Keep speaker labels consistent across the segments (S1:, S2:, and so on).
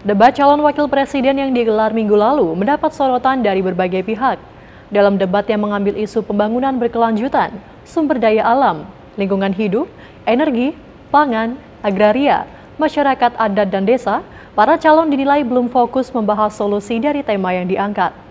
S1: Debat calon wakil presiden yang digelar minggu lalu mendapat sorotan dari berbagai pihak. Dalam debat yang mengambil isu pembangunan berkelanjutan, sumber daya alam, lingkungan hidup, energi, pangan, agraria, masyarakat adat dan desa, para calon dinilai belum fokus membahas solusi dari tema yang diangkat.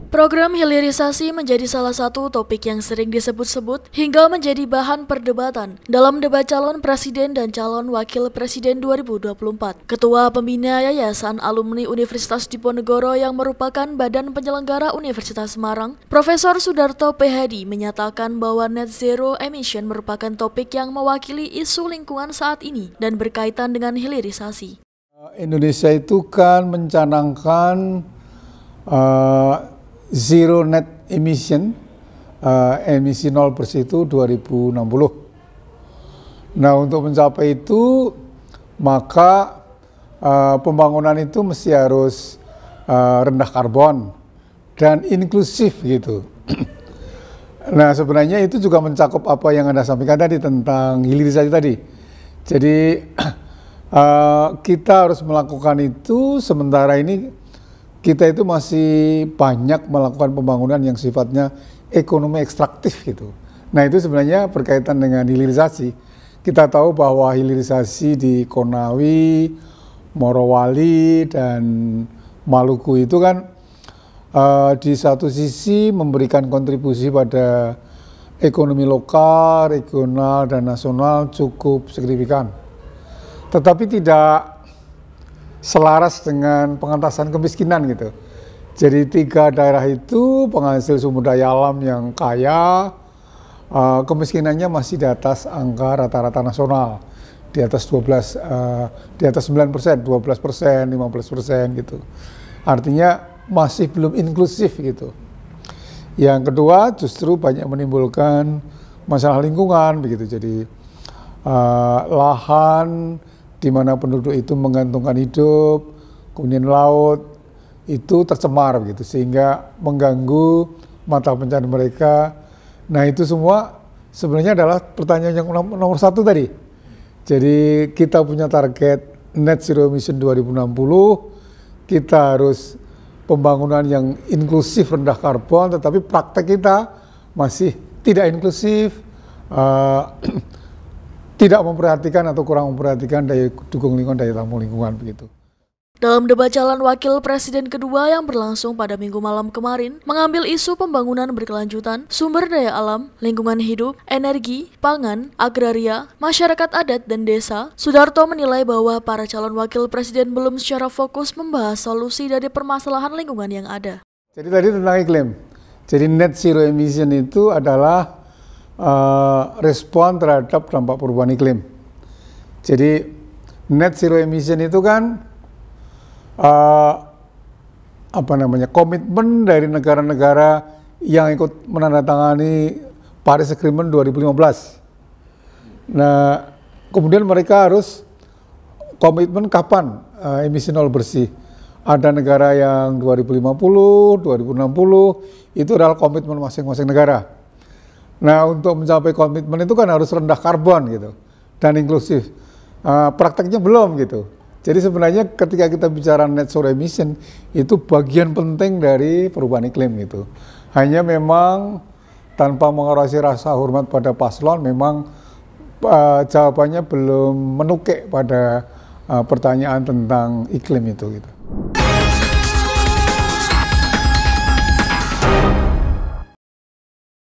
S2: Program hilirisasi menjadi salah satu topik yang sering disebut-sebut hingga menjadi bahan perdebatan dalam debat calon presiden dan calon wakil presiden 2024. Ketua Pembina Yayasan Alumni Universitas Diponegoro yang merupakan badan penyelenggara Universitas Semarang, Profesor Sudarto P.Hadi menyatakan bahwa net zero emission merupakan topik yang mewakili isu lingkungan saat ini dan berkaitan dengan hilirisasi.
S3: Indonesia itu kan mencanangkan zero net emission, emisi 0% itu 2060. Nah, untuk mencapai itu maka pembangunan itu mesti harus rendah karbon dan inklusif gitu. Nah, sebenarnya itu juga mencakup apa yang Anda sampaikan tadi tentang hilirisasi tadi. Jadi kita harus melakukan itu, sementara ini kita itu masih banyak melakukan pembangunan yang sifatnya ekonomi ekstraktif gitu. Nah, itu sebenarnya berkaitan dengan hilirisasi. Kita tahu bahwa hilirisasi di Konawe, Morowali, dan Maluku itu kan di satu sisi memberikan kontribusi pada ekonomi lokal, regional, dan nasional cukup signifikan. Tetapi tidak selaras dengan pengentasan kemiskinan gitu. Jadi 3 daerah itu penghasil sumber daya alam yang kaya, kemiskinannya masih di atas angka rata-rata nasional, di atas 9%, 12%, 15% gitu. Artinya masih belum inklusif gitu. Yang kedua justru banyak menimbulkan masalah lingkungan begitu. Jadi lahan di mana penduduk itu menggantungkan hidup, kemudian laut itu tercemar gitu, sehingga mengganggu mata pencaharian mereka. Nah, itu semua sebenarnya adalah pertanyaan yang nomor satu tadi. Jadi kita punya target net zero emission 2060, kita harus pembangunan yang inklusif rendah karbon, tetapi praktek kita masih tidak inklusif, tidak memperhatikan atau kurang memperhatikan daya dukung lingkungan, daya tampung lingkungan begitu.
S2: Dalam debat calon wakil presiden kedua yang berlangsung pada Minggu malam kemarin, mengambil isu pembangunan berkelanjutan, sumber daya alam, lingkungan hidup, energi, pangan, agraria, masyarakat adat dan desa, Sudarto menilai bahwa para calon wakil presiden belum secara fokus membahas solusi dari permasalahan lingkungan yang ada.
S3: Jadi tadi tentang iklim. Jadi net zero emission itu adalah respon terhadap dampak perubahan iklim. Jadi net zero emission itu kan komitmen dari negara-negara yang ikut menandatangani Paris Agreement 2015. Nah, kemudian mereka harus komitmen kapan emisi nol bersih. Ada negara yang 2050, 2060, itu adalah komitmen masing-masing negara. Nah, untuk mencapai komitmen itu kan harus rendah karbon gitu dan inklusif. Prakteknya belum gitu. Jadi sebenarnya ketika kita bicara net zero emission itu bagian penting dari perubahan iklim gitu. Hanya memang tanpa mengerosi rasa hormat pada paslon, memang jawabannya belum menukik pada pertanyaan tentang iklim itu gitu.